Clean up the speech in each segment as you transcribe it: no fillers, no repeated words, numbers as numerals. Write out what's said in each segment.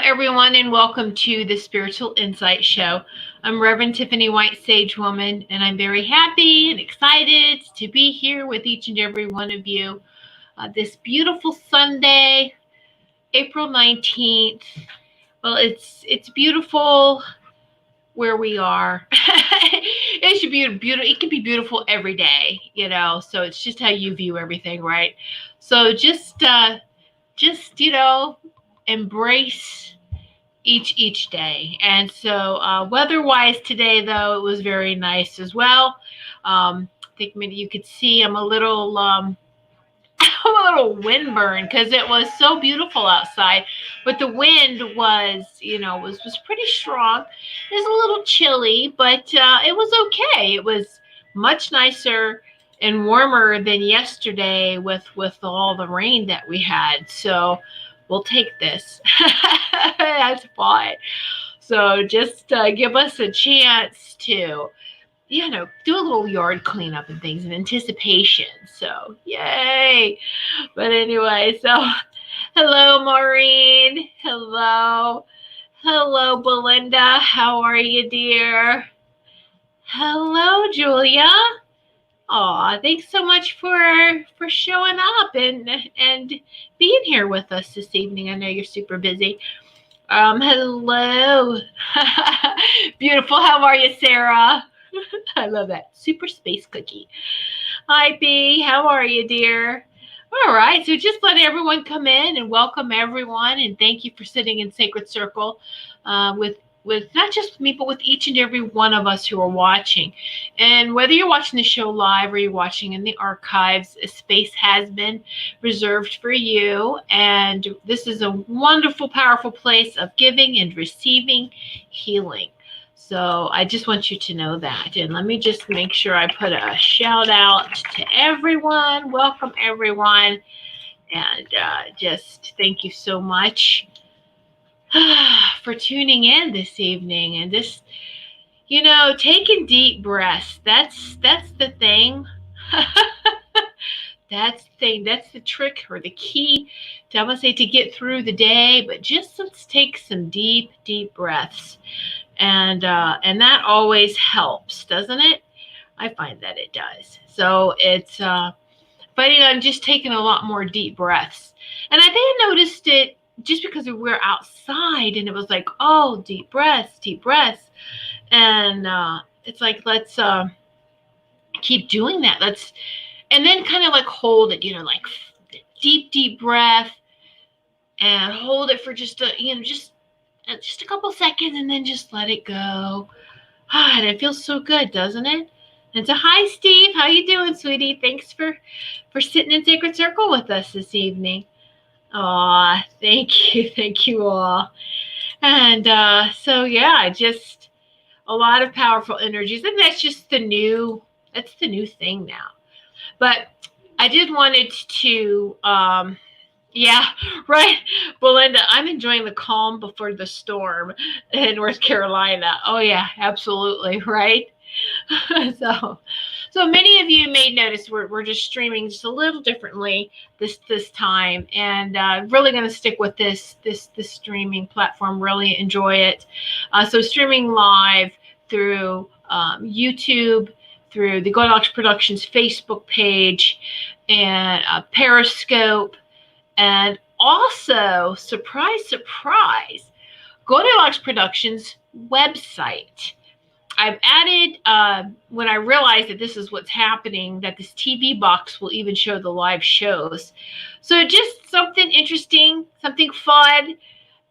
everyone, and welcome to the Spiritual Insight Show. I'm Reverend Tiffany White Sage Woman, and I'm very happy and excited to be here with each and every one of you this beautiful Sunday, April 19th. Well, it's beautiful where we are. It should be beautiful. It can be beautiful every day, so it's just how you view everything, right? So just embrace each day. And so weather-wise today, though, it was very nice as well. I think maybe you could see I'm a little windburned because it was so beautiful outside, but the wind was pretty strong. It was a little chilly, but it was okay. It was much nicer and warmer than yesterday with all the rain that we had. So we'll take this. That's fine. So just give us a chance to, do a little yard cleanup and things in anticipation. So yay. But anyway, so hello, Maureen. Hello. Hello, Belinda. How are you, dear? Hello, Julia. Aw, thanks so much for showing up and being here with us this evening. I know you're super busy. Hello. Beautiful. How are you, Sarah? I love that. Super space cookie. Hi, B. How are you, dear? All right. So just let everyone come in and welcome everyone. And thank you for sitting in Sacred Circle with not just me, but with each and every one of us who are watching. And whether you're watching the show live or you're watching in the archives, a space has been reserved for you. And this is a wonderful, powerful place of giving and receiving healing. So I just want you to know that. And let me just make sure I put a shout out to everyone. Welcome, everyone. And just thank you so much for tuning in this evening. And just, taking deep breaths. That's the thing. That's the thing. That's the trick or the key to, I'm going to say, to get through the day. But just let's take some deep, deep breaths. And that always helps, doesn't it? I find that it does. So it's fighting on just taking a lot more deep breaths. And I think I noticed it just because we're outside and it was like, oh, deep breaths. And it's like, let's keep doing that. And then kind of like hold it, like deep breath and hold it for just a couple seconds and then just let it go. And it feels so good, doesn't it? And so, hi, Steve. How you doing, sweetie? Thanks for sitting in Sacred Circle with us this evening. Aw, thank you all. And so, yeah, just a lot of powerful energies. And that's just the new thing now. But I did wanted to, yeah, right, Belinda, I'm enjoying the calm before the storm in North Carolina. Oh, yeah, absolutely, right? So many of you may notice we're just streaming just a little differently this time, and really going to stick with this streaming platform. Really enjoy it. So streaming live through YouTube, through the Goldylocks Productions Facebook page, and Periscope, and also, surprise, Goldylocks Productions website. I've added, when I realized that this is what's happening, that this TV box will even show the live shows. So just something interesting, something fun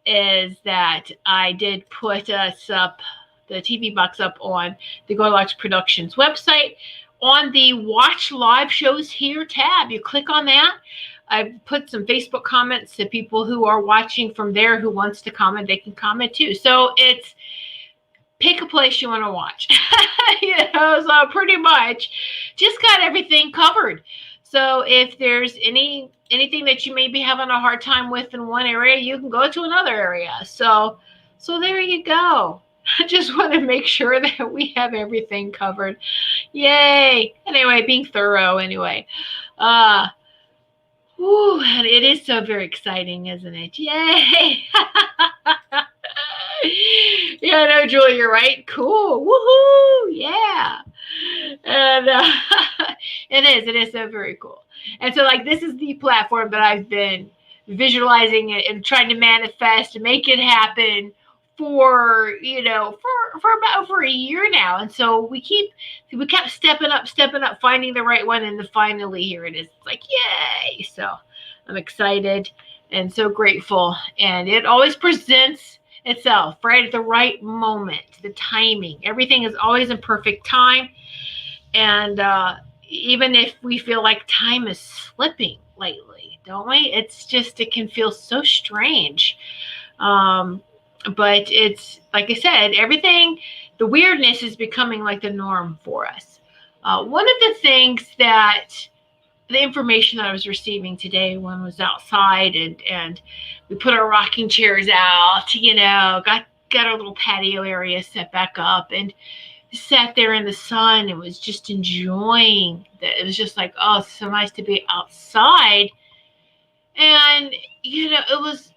is that I did put us up, the TV box up on the Goldylocks Productions website. On the Watch Live Shows Here tab, you click on that. I've put some Facebook comments to people who are watching from there who wants to comment. They can comment too. So it's pick a place you want to watch. So pretty much just got everything covered. So if there's anything that you may be having a hard time with in one area, you can go to another area. So there you go. I just want to make sure that we have everything covered. Yay. Anyway, being thorough anyway. Ooh, and it is so very exciting, isn't it? Yay! Yeah, no, Julie, you're right. Cool. Woohoo! Yeah. And it is so very cool. And so, like, this is the platform that I've been visualizing it and trying to manifest and make it happen for, for about over a year now. And so we kept stepping up, finding the right one, and then finally here it is. It's like, yay. So I'm excited and so grateful. And it always presents itself right at the right moment, the timing. Everything is always in perfect time. And even if we feel like time is slipping lately, don't we? It can feel so strange. But it's, like I said, the weirdness is becoming like the norm for us. One of the things that the information that I was receiving today when I was outside and we put our rocking chairs out, got our little patio area set back up and sat there in the sun and was just enjoying that. It was just like, oh, so nice to be outside. And, it was,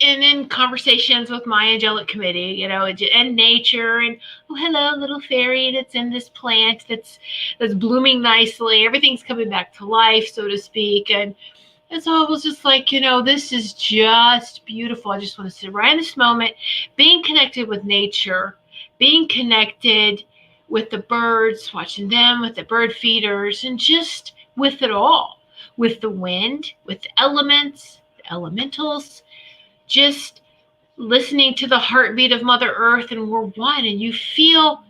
and in conversations with my angelic committee, and nature, and oh, hello, little fairy that's in this plant that's blooming nicely. Everything's coming back to life, so to speak. And so I was just like, this is just beautiful. I just want to sit right in this moment, being connected with nature, being connected with the birds, watching them, with the bird feeders, and just with it all, with the wind, with the elements, the elementals, just listening to the heartbeat of Mother Earth, and we're one, and you feel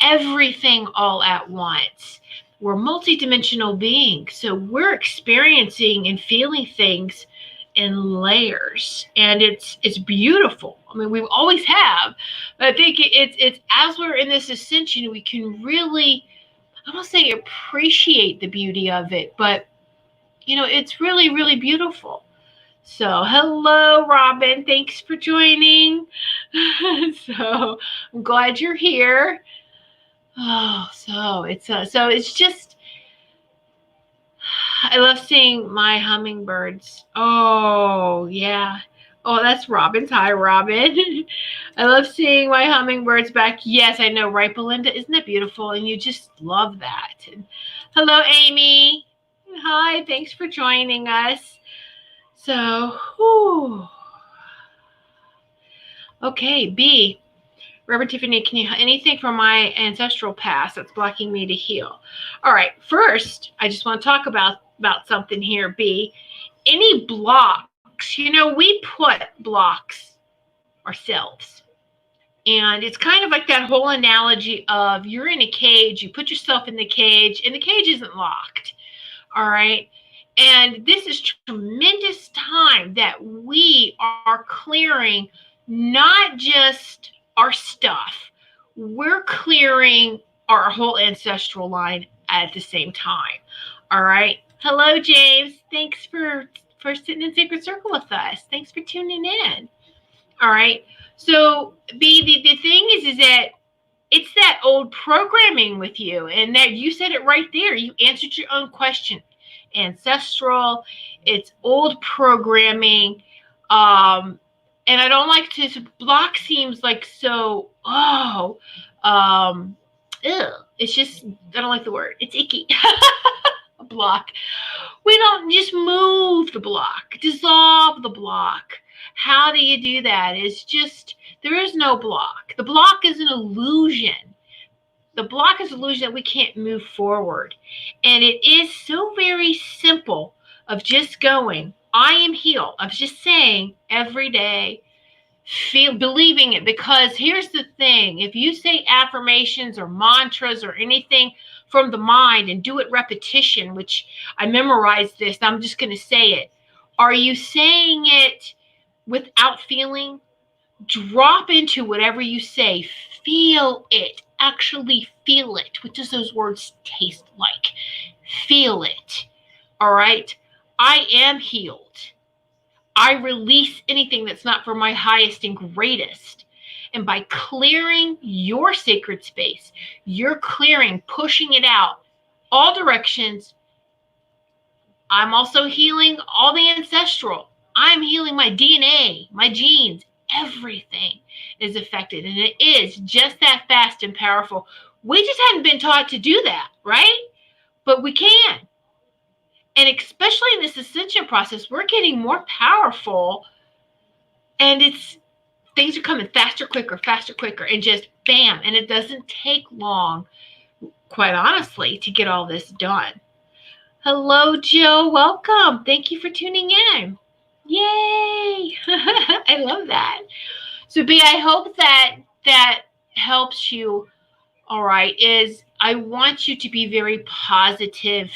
everything all at once. We're multidimensional beings, so we're experiencing and feeling things in layers, and it's beautiful. I mean, we always have, but I think it's as we're in this ascension, we can really, I won't say appreciate the beauty of it, but it's really, really beautiful. So, hello, Robin. Thanks for joining. So, I'm glad you're here. Oh, so it's just, I love seeing my hummingbirds. Oh, yeah. Oh, that's Robin's. Hi, Robin. I love seeing my hummingbirds back. Yes, I know, right, Belinda? Isn't that beautiful? And you just love that. And hello, Amy. Hi, thanks for joining us. So, whew. Okay, B. Reverend Tiffany, can you anything from my ancestral past that's blocking me to heal? All right, first, I just want to talk about something here, B. Any blocks, we put blocks ourselves. And it's kind of like that whole analogy of you're in a cage, you put yourself in the cage, and the cage isn't locked. All right. And this is tremendous time that we are clearing not just our stuff, we're clearing our whole ancestral line at the same time. All right. Hello, James. Thanks for sitting in Sacred Circle with us. Thanks for tuning in. All right. So, B, the thing is that it's that old programming with you, and that you said it right there. You answered your own question. Ancestral, it's old programming. And I don't like to, block seems like so, it's just, I don't like the word. It's icky. A block. We don't just move the block, dissolve the block. How do you do that? It's just, there is no block. The block is an illusion. The block is an illusion that we can't move forward. And it is so very simple of just going, I am healed. Of just saying every day, believing it. Because here's the thing, if you say affirmations or mantras or anything from the mind and do it repetition, which I memorized this, I'm just going to say it. Are you saying it without feeling? Drop into whatever you say. Feel it. Actually feel it. What does those words taste like? Feel it. All right? I am healed. I release anything that's not for my highest and greatest. And by clearing your sacred space, you're clearing, pushing it out, all directions, I'm also healing all the ancestral. I'm healing my DNA, my genes, everything is affected. And it is just that fast and powerful. We just hadn't been taught to do that, right? But we can. And especially in this ascension process, we're getting more powerful. And things are coming faster, quicker, and just bam. And it doesn't take long, quite honestly, to get all this done. Hello, Jill. Welcome. Thank you for tuning in. Yay. I love that. So, B, I hope that helps you. All right. I want you to be very positive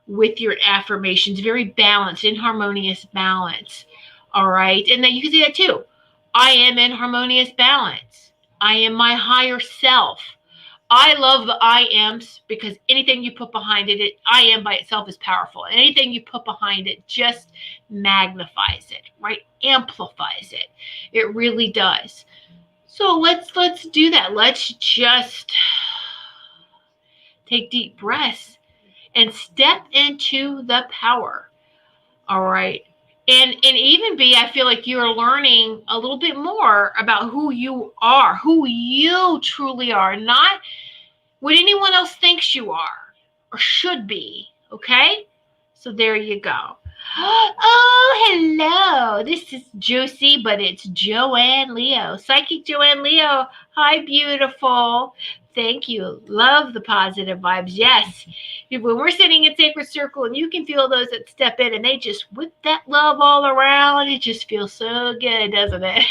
with your affirmations, very balanced, in harmonious balance. All right. And then you can see that too. I am in harmonious balance. I am my higher self. I love the I ams because anything you put behind it, I am by itself is powerful. Anything you put behind it just magnifies it, right? Amplifies it. It really does. So let's do that. Let's just take deep breaths and step into the power. All right. And even B, I feel like you're learning a little bit more about who you are, who you truly are, not what anyone else thinks you are or should be. Okay? So there you go. Oh, hello. This is Josie, but it's Joanne Leo. Psychic Joanne Leo. Hi, beautiful. Thank you. Love the positive vibes. Yes. When we're sitting in Sacred Circle and you can feel those that step in and they just whip that love all around, it just feels so good, doesn't it?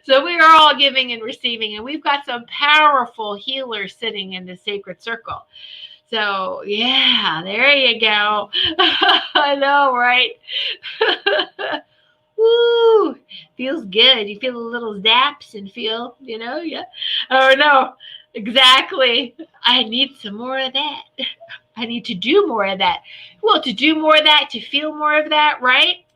So we are all giving and receiving, and we've got some powerful healers sitting in the Sacred Circle. So, yeah, there you go. I know, right? Woo! Feels good. You feel a little zaps and feel, yeah. Oh, no, exactly. I need some more of that. I need to do more of that. Well, to do more of that, to feel more of that, right?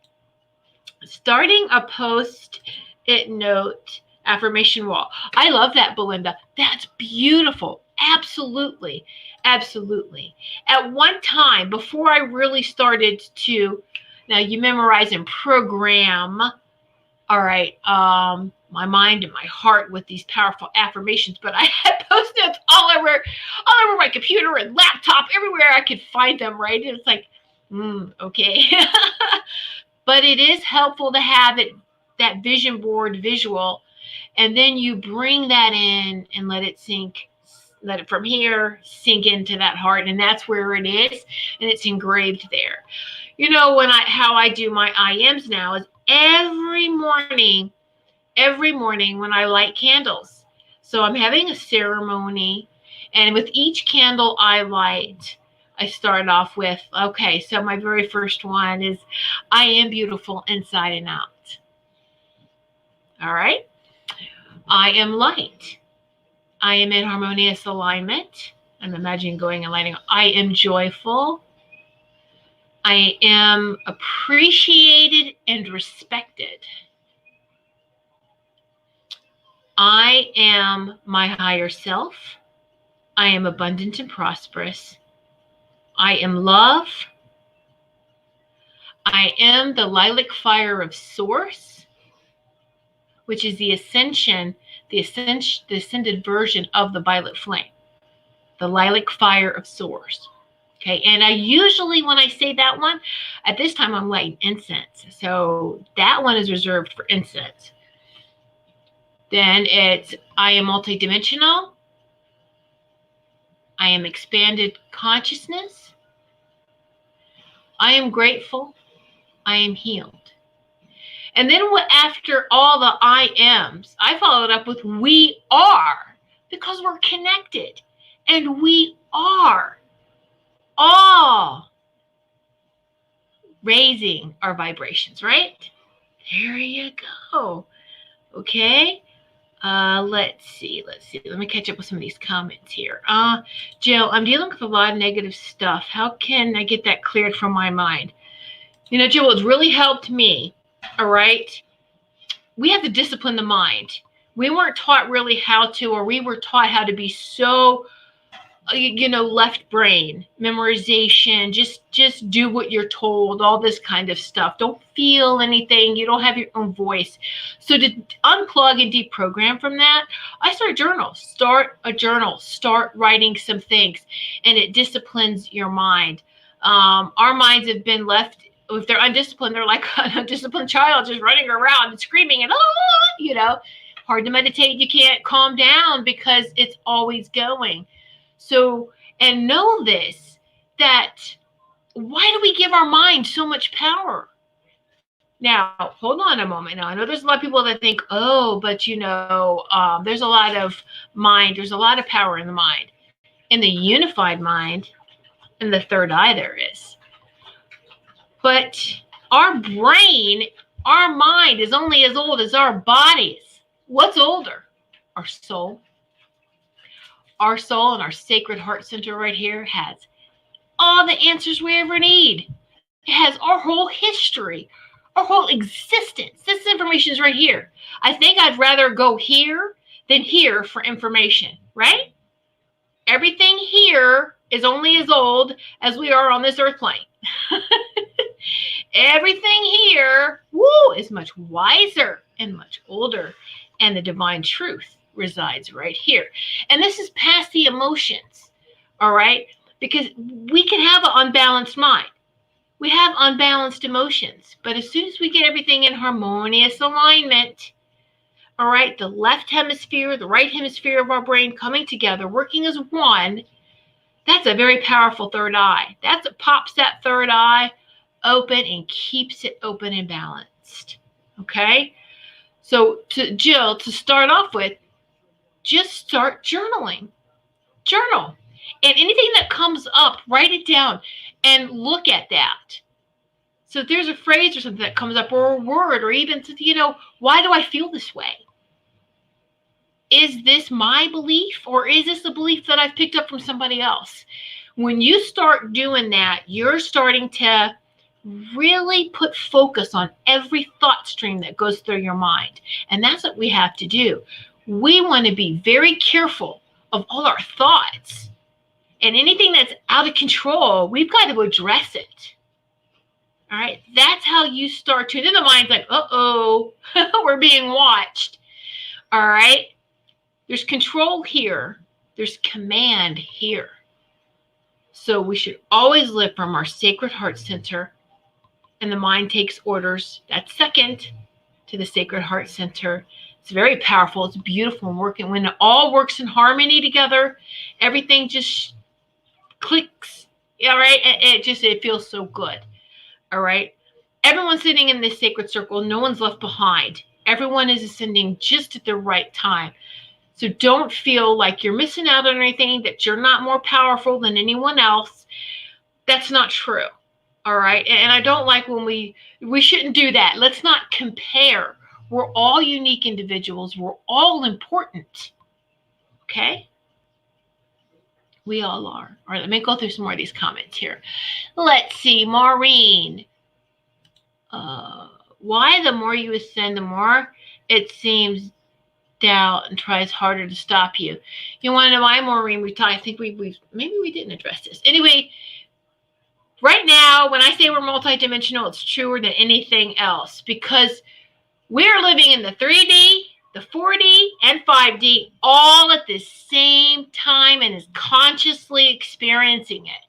Starting a post-it note affirmation wall. I love that, Belinda. That's beautiful. Absolutely. Absolutely. At one time, before I really started to, now you memorize and program, all right, my mind and my heart with these powerful affirmations, but I had post-its all over my computer and laptop, everywhere I could find them, right? And it's like, okay. But it is helpful to have that vision board visual, and then you bring that in and let it from here sink into that heart, and that's where it is, and it's engraved there. How I do my IMs now is every morning when I light candles. So I'm having a ceremony, and with each candle I light, I start off with, okay, so my very first one is, I am beautiful inside and out. All right. I am light. I am in harmonious alignment. I'm imagining going and lighting. I am joyful. I am appreciated and respected. I am my higher self. I am abundant and prosperous. I am love. I am the lilac fire of Source, which is the ascension, the ascended version of the violet flame, the lilac fire of Source. Okay, and I usually, when I say that one, at this time I'm lighting incense. So that one is reserved for incense. Then it's, I am multidimensional. I am expanded consciousness. I am grateful. I am healed. And then after all the I ams, I followed up with we are, because we're connected. And we are all raising our vibrations, right? There you go. Okay. Let's see. Let me catch up with some of these comments here. Jill, I'm dealing with a lot of negative stuff. How can I get that cleared from my mind? Jill, it's really helped me. All right. We have to discipline the mind. We weren't taught really how to, or we were taught how to be so left brain, memorization, just do what you're told, all this kind of stuff. Don't feel anything. You don't have your own voice. So to unplug and deprogram from that, I start a journal. Start a journal. Start writing some things, and it disciplines your mind. Our minds have been left, if they're undisciplined, they're like an undisciplined child just running around and screaming and, hard to meditate. You can't calm down because it's always going. So, and know this, that why do we give our mind so much power? Now, hold on a moment. Now, I know there's a lot of people that think, oh, but there's a lot of mind, there's a lot of power in the mind. In the unified mind, in the third eye, there is. But our brain, our mind is only as old as our bodies. What's older? Our soul. Our soul and our sacred heart center right here has all the answers we ever need. It has our whole history, our whole existence. This information is right here. I think I'd rather go here than here for information, right? Everything here is only as old as we are on this earth plane. Everything here, is much wiser and much older. And the divine truth resides right here. And this is past the emotions, all right? Because we can have an unbalanced mind. We have unbalanced emotions. But as soon as we get everything in harmonious alignment, all right, the left hemisphere, the right hemisphere of our brain coming together, working as one, that's a very powerful third eye. That's what pops that third eye open and keeps it open and balanced, okay? So Jill, to start off with, just start journaling. Journal. And anything that comes up, write it down and look at that. So if there's a phrase or something that comes up, or a word, or even, why do I feel this way? Is this my belief, or is this a belief that I've picked up from somebody else? When you start doing that, you're starting to really put focus on every thought stream that goes through your mind. And that's what we have to do. We want to be very careful of all our thoughts. And anything that's out of control, we've got to address it. All right? That's how you start to. Then the mind's like, uh-oh, we're being watched. All right? There's control here. There's command here. So we should always live from our sacred heart center. And the mind takes orders. That's second to the sacred heart center. It's very powerful. It's beautiful and working. When it all works in harmony together, everything just clicks. All right. It feels so good. All right. Everyone's sitting in this sacred circle. No one's left behind. Everyone is ascending just at the right time. So don't feel like you're missing out on anything, that you're not more powerful than anyone else. That's not true. All right. And I don't like when we shouldn't do that. Let's not compare. We're all unique individuals. We're all important. Okay? We all are. All right, let me go through some more of these comments here. Let's see. Maureen. Why the more you ascend, the more it seems doubt and tries harder to stop you. You want to know why, Maureen? I think maybe we didn't address this. Anyway, right now, when I say we're multidimensional, it's truer than anything else, because we're living in the 3D, the 4D, and 5D all at the same time and is consciously experiencing it.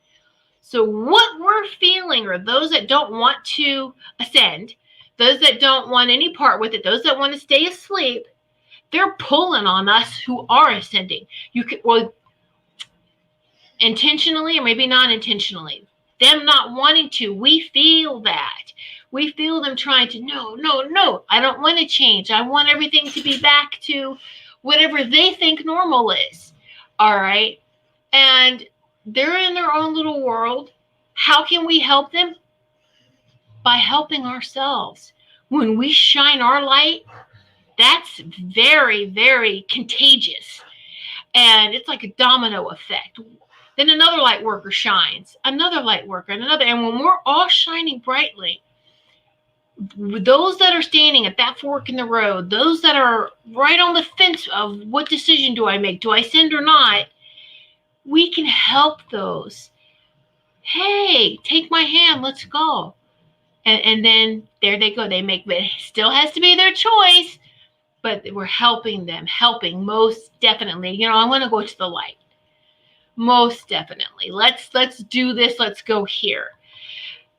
So what we're feeling, or those that don't want to ascend, those that don't want any part with it, those that want to stay asleep, they're pulling on us who are ascending. Intentionally or maybe not intentionally. Them not wanting to, we feel that. We feel them trying to, no, I don't want to change. I want everything to be back to whatever they think normal is. All right? And they're in their own little world. How can we help them? By helping ourselves. When we shine our light, that's very, very contagious. And it's like a domino effect. Then another light worker shines, another light worker, and another. And when we're all shining brightly, those that are standing at that fork in the road, those that are right on the fence of what decision do I make? Do I ascend or not? we can help those. Hey, take my hand, let's go. And then there they go. They make it still has to be their choice, but we're helping them, helping most definitely. I want to go to the light. Most definitely. Let's do this. Let's go here.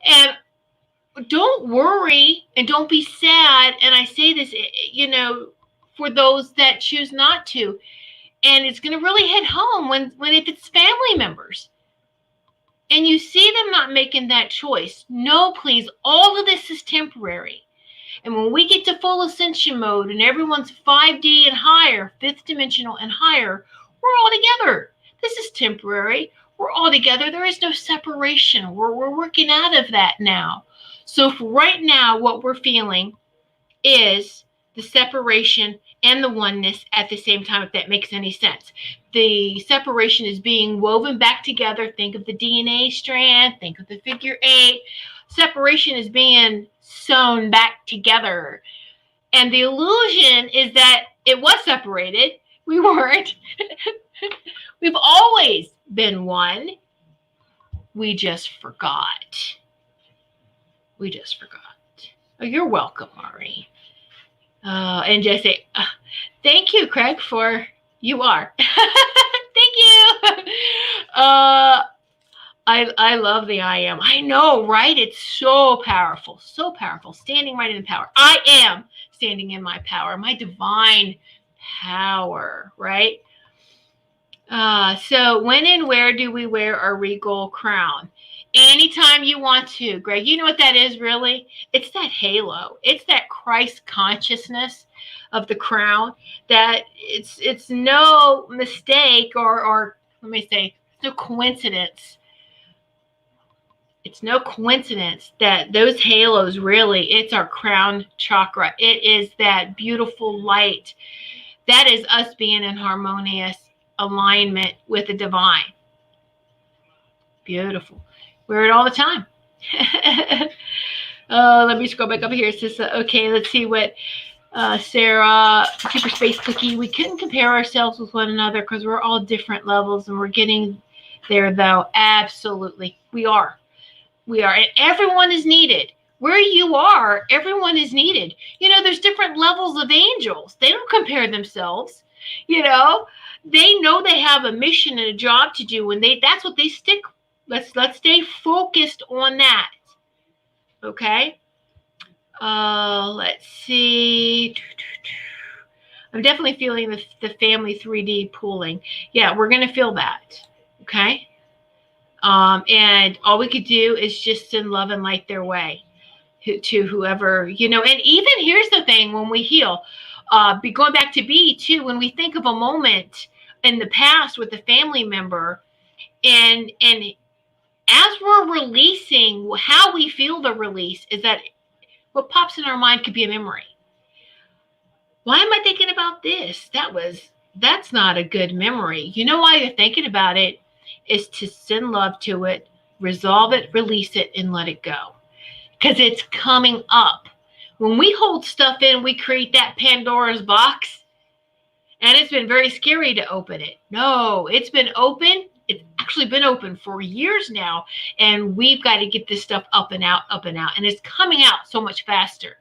And don't worry and don't be sad. And I say this, for those that choose not to. And it's going to really hit home when if it's family members and you see them not making that choice. No, please, all of this is temporary. And when we get to full ascension mode and everyone's 5D and higher, fifth dimensional and higher, we're all together. This is temporary. We're all together. There is no separation. We're working out of that now. So for right now, what we're feeling is the separation and the oneness at the same time, if that makes any sense. The separation is being woven back together. Think of the DNA strand. Think of the figure 8. Separation is being sewn back together. And the illusion is that it was separated. We weren't. We've always been one. We just forgot. We just forgot. Oh, you're welcome, Mari. And just say, thank you, Craig, for you are. Thank you. I love the I am. I know, right? It's so powerful, so powerful. Standing right in power. I am standing in my power, my divine power, right? So when and where do we wear our regal crown? Anytime you want to, Greg. You know what that is, really? It's that halo. It's that Christ consciousness of the crown. That it's no mistake or let me say, no coincidence. It's no coincidence that those halos really, it's our crown chakra. It is that beautiful light. That is us being in harmonious alignment with the divine. Beautiful. Wear it all the time. Let me scroll back up here. It says, okay, let's see what Sarah, Super Space Cookie. We couldn't compare ourselves with one another because we're all different levels and we're getting there, though. Absolutely. We are. And everyone is needed. Where you are, everyone is needed. There's different levels of angels. They don't compare themselves. They know they have a mission and a job to do, and that's what they stick. Let's stay focused on that. Okay. Let's see. I'm definitely feeling the family 3D pooling. Yeah, we're gonna feel that. Okay. And all we could do is just send love and light their way to whoever, and even here's the thing, when we heal, be going back to B too, when we think of a moment in the past with a family member and as we're releasing, how we feel the release is that what pops in our mind could be a memory. Why am I thinking about this? That's not a good memory. You know why you're thinking about it is to send love to it, resolve it, release it, and let it go. Because it's coming up. When we hold stuff in, we create that Pandora's box. And it's been very scary to open it. No, it's been open. It's actually been open for years now. And we've got to get this stuff up and out. And it's coming out so much faster.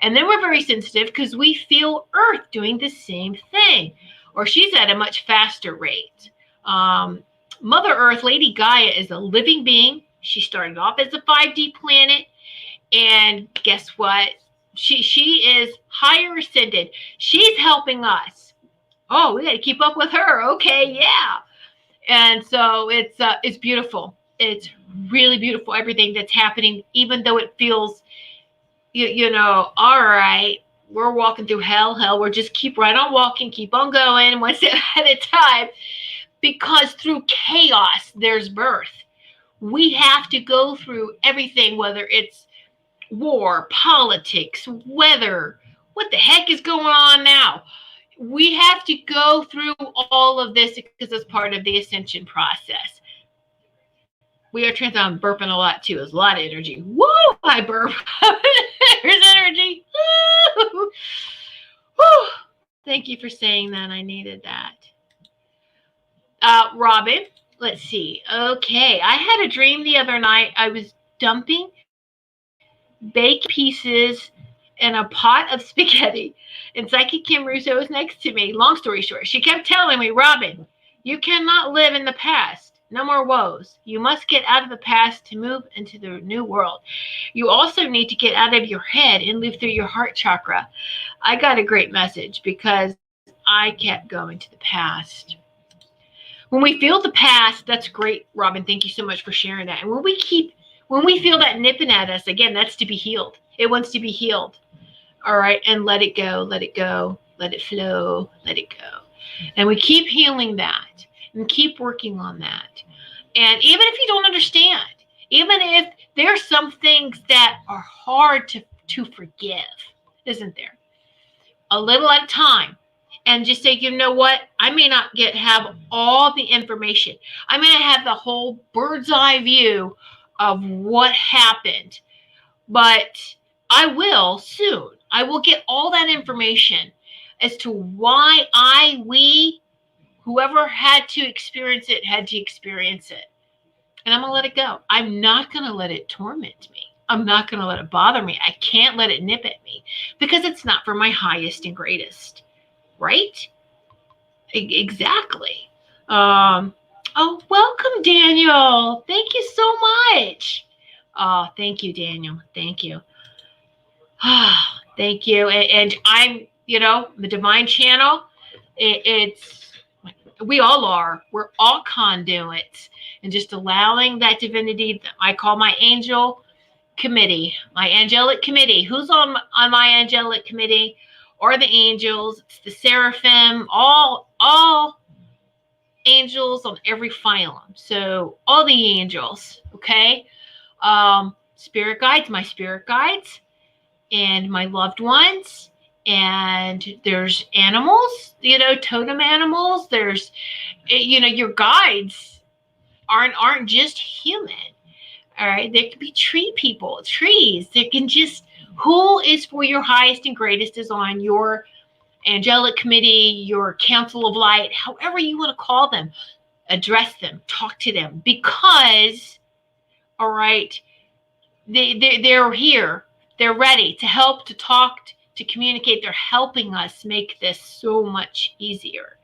And then we're very sensitive because we feel Earth doing the same thing. Or she's at a much faster rate. Mother Earth, Lady Gaia, is a living being. She started off as a 5D planet. And guess what? She is higher ascended. She's helping us. Oh, we got to keep up with her. Okay, yeah. And so it's beautiful. It's really beautiful, everything that's happening, even though it feels, all right, we're walking through hell. We're just keep right on walking, keep on going, one step at a time. Because through chaos, there's birth. We have to go through everything, whether it's war, politics, weather. What the heck is going on now? We have to go through all of this because it's part of the ascension process. We are I'm burping a lot too. There's a lot of energy. Woo! I burp. There's energy. Woo! Woo! Thank you for saying that. I needed that. Robin, let's see. Okay, I had a dream the other night. I was dumping baked pieces in a pot of spaghetti, and Psychic Kim Russo was next to me. Long story short, she kept telling me, Robin, you cannot live in the past. No more woes. You must get out of the past to move into the new world. You also need to get out of your head and live through your heart chakra. I got a great message because I kept going to the past. When we feel the past, that's great, Robin. Thank you so much for sharing that. And when we feel that nipping at us, again, that's to be healed. It wants to be healed. All right. And let it go, let it go, let it flow, let it go. And we keep healing that and keep working on that. And even if you don't understand, even if there's some things that are hard to forgive, isn't there? A little at a time. And just say, you know what? I may not have all the information. I may not have the whole bird's eye view of what happened, but I will soon. I will get all that information as to why we, whoever had to experience it, had to experience it. And I'm going to let it go. I'm not going to let it torment me. I'm not going to let it bother me. I can't let it nip at me because it's not for my highest and greatest. Right? Exactly. Oh, welcome, Daniel. Thank you so much. Oh, thank you, Daniel. Thank you. Thank you. And I'm, the divine channel. We all are. We're all conduits. And just allowing that divinity, I call my angel committee, my angelic committee. Who's on my angelic committee? Or the angels, it's the seraphim, all angels on every phylum. So all the angels, okay? Spirit guides, my spirit guides, and my loved ones. And there's animals, totem animals. There's, your guides aren't just human. All right, there can be tree people, trees. There can just, who is for your highest and greatest is on your angelic committee, your council of light, however you want to call them. Address them, talk to them, because, all right, they're here. They're ready to help, to talk, to communicate. They're helping us make this so much easier.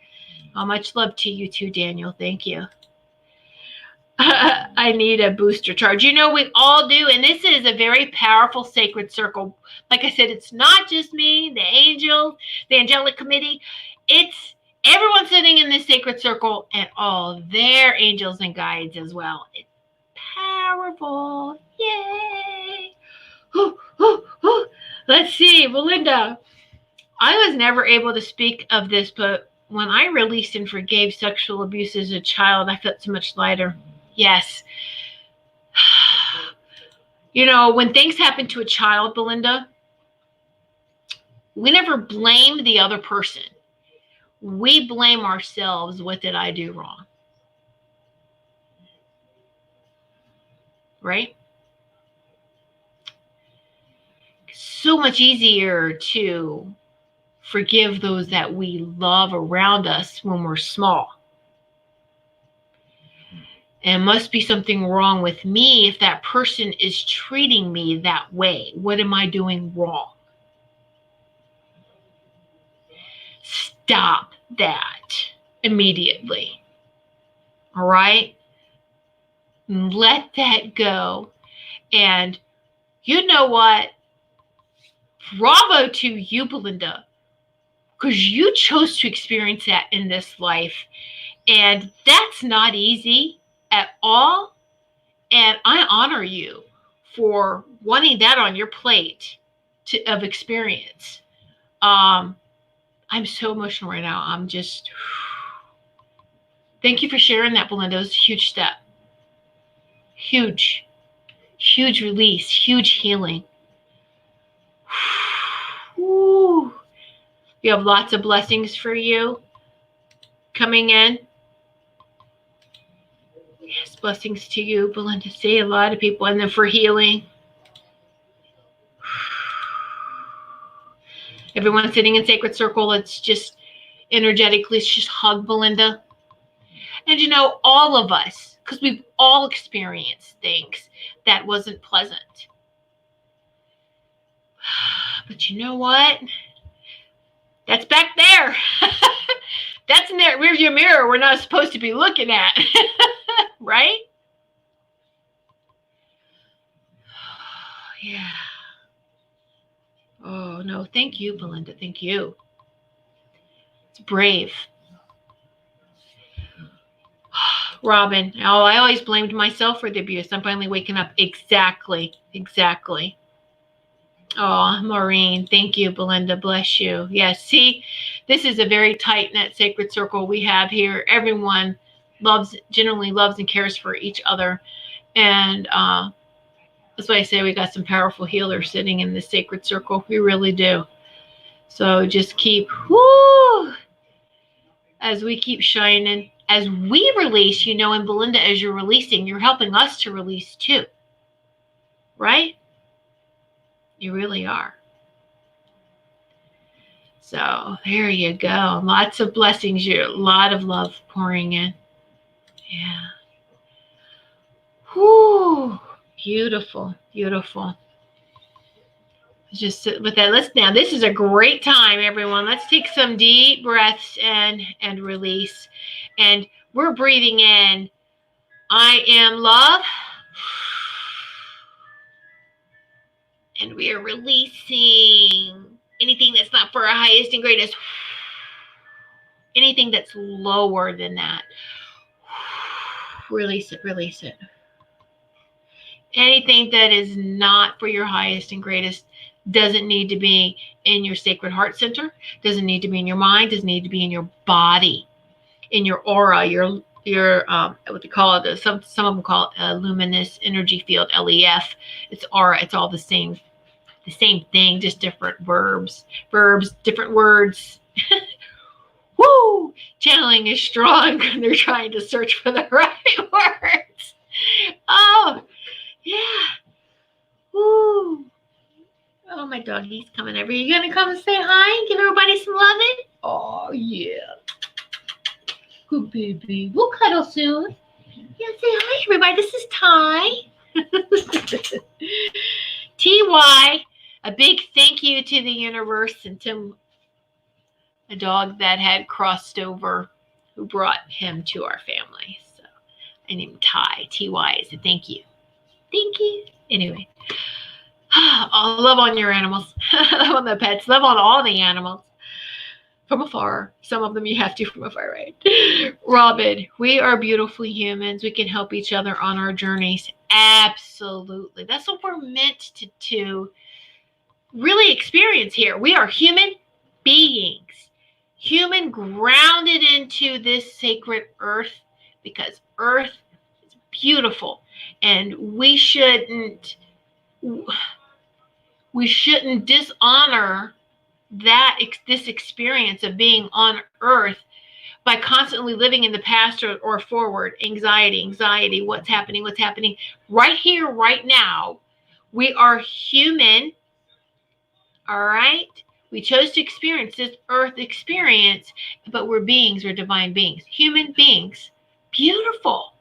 Much love to you too, Daniel. Thank you. I need a booster charge. We all do. And this is a very powerful sacred circle. Like I said, it's not just me, the angels, the angelic committee. It's everyone sitting in this sacred circle and all their angels and guides as well. It's powerful. Yay. Let's see, Belinda. I was never able to speak of this, but when I released and forgave sexual abuse as a child, I felt so much lighter. Yes. When things happen to a child, Belinda, we never blame the other person. We blame ourselves. What did I do wrong? Right? So much easier to forgive those that we love around us when we're small. And must be something wrong with me if that person is treating me that way. What am I doing wrong? Stop that immediately. All right? Let that go. And you know what? Bravo to you, Belinda, because you chose to experience that in this life. And that's not easy at all. And I honor you for wanting that on your plate of experience. I'm so emotional right now. I'm just, thank you for sharing that, Belinda. It was a huge step. Huge release, huge healing. Woo. We have lots of blessings for you coming in. Yes, blessings to you, Belinda. See a lot of people, and then for healing. Everyone sitting in sacred circle, let's just energetically just hug Belinda. And all of us, because we've all experienced things that wasn't pleasant. But you know what? That's back there. That's in that rearview mirror we're not supposed to be looking at. Right? Yeah. Oh, no. Thank you, Belinda. Thank you. It's brave. Robin, I always blamed myself for the abuse. I'm finally waking up. Exactly. Oh, Maureen, thank you, Belinda. Bless you. Yes, see, this is a very tight-knit sacred circle we have here. Everyone generally loves and cares for each other. And that's why I say we got some powerful healers sitting in this sacred circle. We really do. So just keep, as we keep shining, as we release, and Belinda, as you're releasing, you're helping us to release too. Right? You really are. So there you go. Lots of blessings. A lot of love pouring in. Yeah. Whoo. Beautiful. Just sit with that. Now, this is a great time, everyone. Let's take some deep breaths and release. And we're breathing in. I am love. And we are releasing anything that's not for our highest and greatest. Anything that's lower than that. Release it. Anything that is not for your highest and greatest doesn't need to be in your sacred heart center, doesn't need to be in your mind, doesn't need to be in your body, in your aura, your what they call it, some of them call it a luminous energy field, LEF. It's aura. It's all the same thing, just different verbs, different words. Woo! Channeling is strong. They're trying to search for the right words. Oh, yeah. Woo! Oh, my doggy's coming over. You gonna come and say hi and give everybody some loving? Oh, yeah. Good baby. We'll cuddle soon. Yeah, say hi, everybody. This is Ty. TY. A big thank you to the universe and to a dog that had crossed over who brought him to our family. So I named Ty. TY is a thank you. Thank you. Anyway. Love on your animals. Love on the pets. Love on all the animals. From afar. Some of them you have to from afar, right? Robin, we are beautiful humans. We can help each other on our journeys. Absolutely. That's what we're meant to really experience here. We are human beings. Human grounded into this sacred earth because earth is beautiful. And we shouldn't dishonor this experience of being on earth by constantly living in the past or forward. Anxiety, what's happening right here, right now. We are human. All right. We chose to experience this earth experience, but we're beings, we're divine beings, human beings. Beautiful,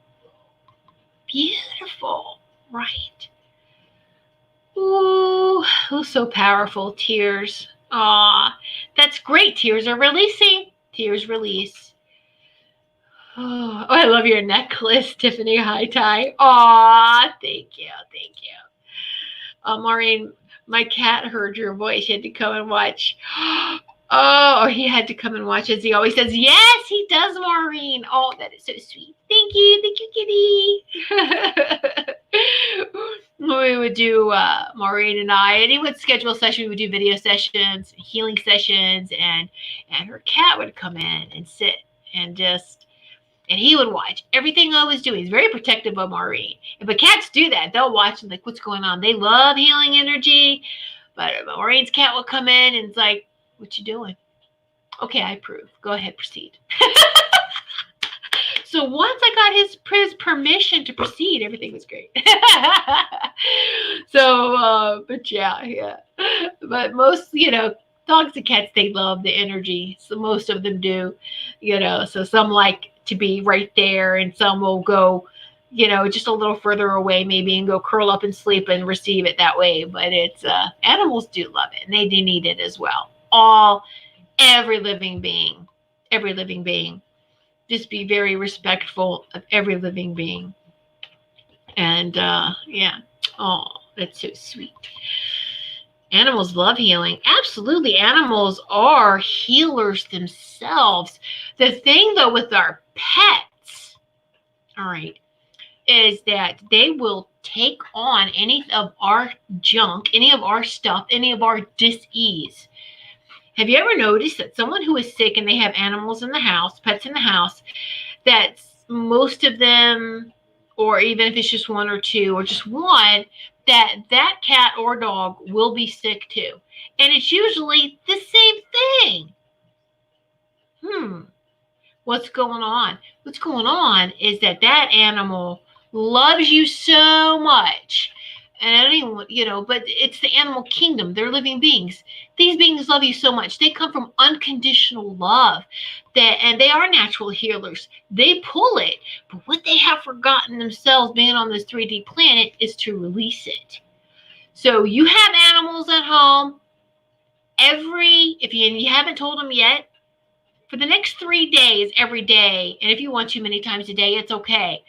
right? Ooh, so powerful. Tears. Aw, that's great. Tears are releasing. Tears release. Oh, I love your necklace, Tiffany. Hi, Ty. Aw, thank you. Maureen, my cat heard your voice. He had to come and watch. Oh, he had to come and watch, as he always says. Yes, he does, Maureen. Oh, that is so sweet. Thank you, kitty. We would do, Maureen and I, and he would schedule a session. We would do video sessions, healing sessions, and her cat would come in and sit and he would watch everything I was doing. He's very protective of Maureen. But cats do that. They'll watch and like, what's going on? They love healing energy. But Maureen's cat will come in and it's like, what you doing? Okay, I approve. Go ahead, proceed. So once I got his permission to proceed, everything was great. So, but yeah. But most, dogs and cats, they love the energy. So most of them do, so some like to be right there, and some will go, just a little further away maybe and go curl up and sleep and receive it that way. But it's animals do love it, and they do need it as well. Every living being. Just be very respectful of every living being. And that's so sweet. Animals love healing. Absolutely. Animals are healers themselves. The thing, though, with our pets, all right, is that they will take on any of our junk, any of our stuff, any of our dis-ease. Have you ever noticed that someone who is sick and they have animals in the house, pets in the house, that most of them, or even if it's just one or two or just one, that cat or dog will be sick too? And it's usually the same thing. What's going on? What's going on is that animal loves you so much. And anyone, but it's the animal kingdom. They're living beings. These beings love you so much. They come from unconditional love. And they are natural healers. They pull it. But what they have forgotten themselves, being on this 3D planet, is to release it. So you have animals at home. If you haven't told them yet, for the next 3 days, every day, and if you want too many times a day, it's okay.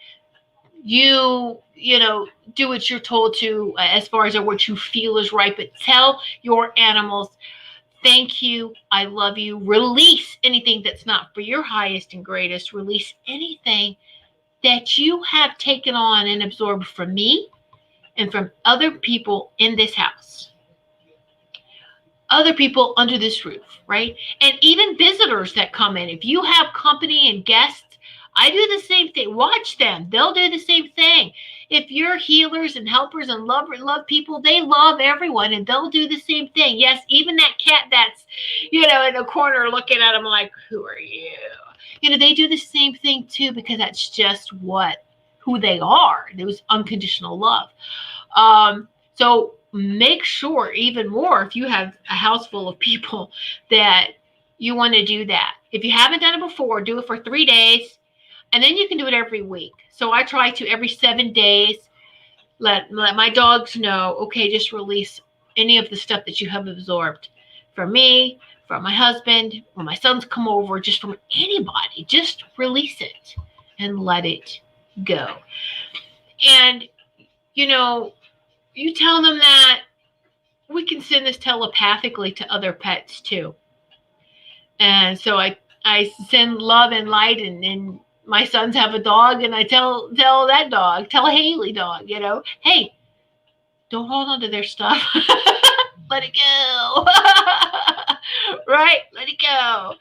You do what you're told to as far as what you feel is right, but tell your animals, thank you, I love you. Release anything that's not for your highest and greatest. Release anything that you have taken on and absorbed from me and from other people in this house. Other people under this roof, right? And even visitors that come in. If you have company and guests, I do the same thing. Watch them. They'll do the same thing. If you're healers and helpers and love people, they love everyone, and they'll do the same thing. Yes, even that cat that's, in the corner looking at them like, who are you? They do the same thing too, because that's just who they are. It was unconditional love. So make sure even more, if you have a house full of people, that you want to do that. If you haven't done it before, do it for 3 days. And then you can do it every week. So I try to every 7 days let my dogs know, okay, just release any of the stuff that you have absorbed from me, from my husband, when my sons come over, just from anybody. Just release it and let it go. And, you tell them that we can send this telepathically to other pets too. And so I send love and light, and my sons have a dog, and I tell that dog, tell Haley dog, hey, don't hold on to their stuff. Let it go. Right? Let it go.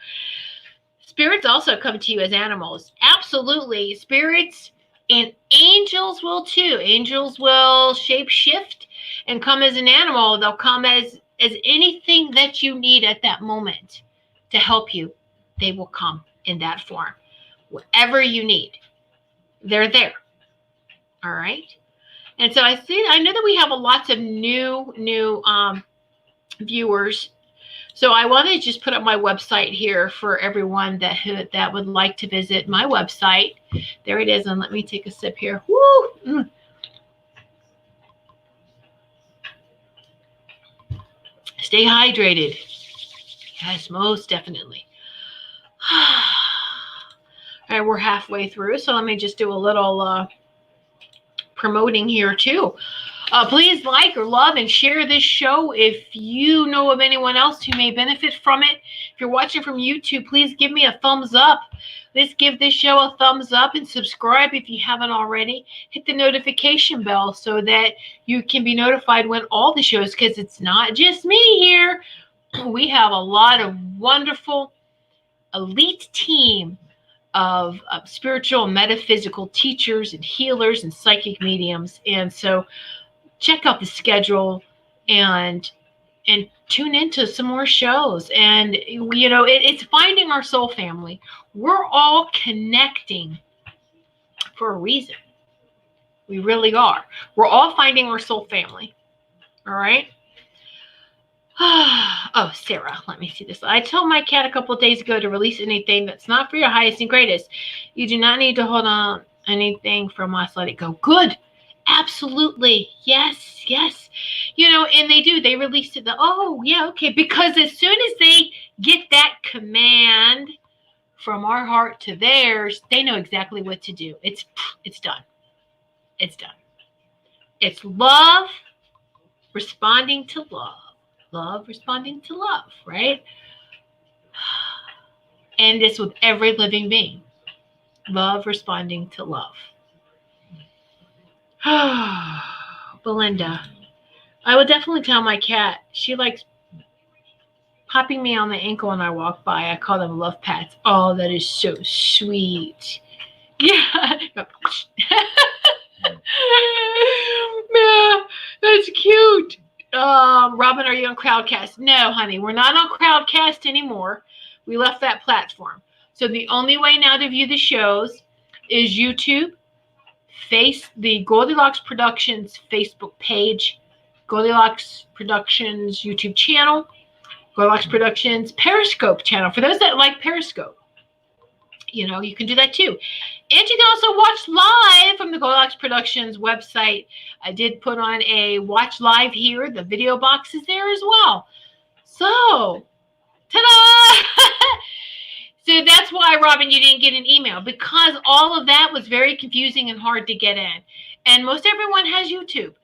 Spirits also come to you as animals. Absolutely. Spirits and angels will too. Angels will shape shift and come as an animal. They'll come as anything that you need at that moment to help you. They will come in that form. Whatever you need, they're there. All right. And so I know that we have lots of new viewers. So I want to just put up my website here for everyone that would like to visit my website. There it is. And let me take a sip here. Woo! Stay hydrated. Yes, most definitely. All right, we're halfway through, so let me just do a little promoting here too. Please like or love and share this show if you know of anyone else who may benefit from it. If you're watching from YouTube, please give me a thumbs up. Let's give this show a thumbs up and subscribe if you haven't already. Hit the notification bell so that you can be notified when all the shows, because it's not just me here. We have a lot of wonderful elite team of spiritual and metaphysical teachers and healers and psychic mediums. And so check out the schedule and tune into some more shows. And, it's finding our soul family. We're all connecting for a reason. We really are. We're all finding our soul family. All right. Oh, Sarah, let me see this. I told my cat a couple of days ago to release anything that's not for your highest and greatest. You do not need to hold on anything from us. Let it go. Good. Absolutely. Yes, yes. And they do. They release it. Oh, yeah, okay. Because as soon as they get that command from our heart to theirs, they know exactly what to do. It's done. It's done. It's love responding to love. Love responding to love, right? And it's with every living being. Love responding to love. Belinda, I will definitely tell my cat. She likes popping me on the ankle when I walk by. I call them love pats. Oh, that is so sweet. Yeah. Man, that's cute. Robin, are you on Crowdcast? No, honey, we're not on Crowdcast anymore. We left that platform. So the only way now to view the shows is YouTube, the Goldylocks Productions Facebook page, Goldylocks Productions YouTube channel, Goldylocks Productions Periscope channel. For those that like Periscope, you can do that too. And you can also watch live from the Goldylocks Productions website. I did put on a watch live here. The video box is there as well. So, ta-da! So that's why, Robin, you didn't get an email, because all of that was very confusing and hard to get in. And most everyone has YouTube.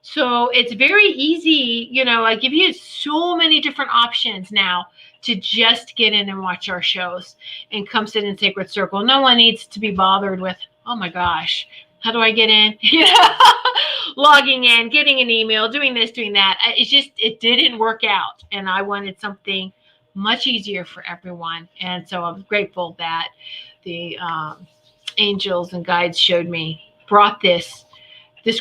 So it's very easy. I give you so many different options now to just get in and watch our shows and come sit in Sacred Circle. No one needs to be bothered with, oh my gosh, how do I get in? Logging in, getting an email, doing this, doing that. It didn't work out. And I wanted something much easier for everyone. And so I'm grateful that the angels and guides brought this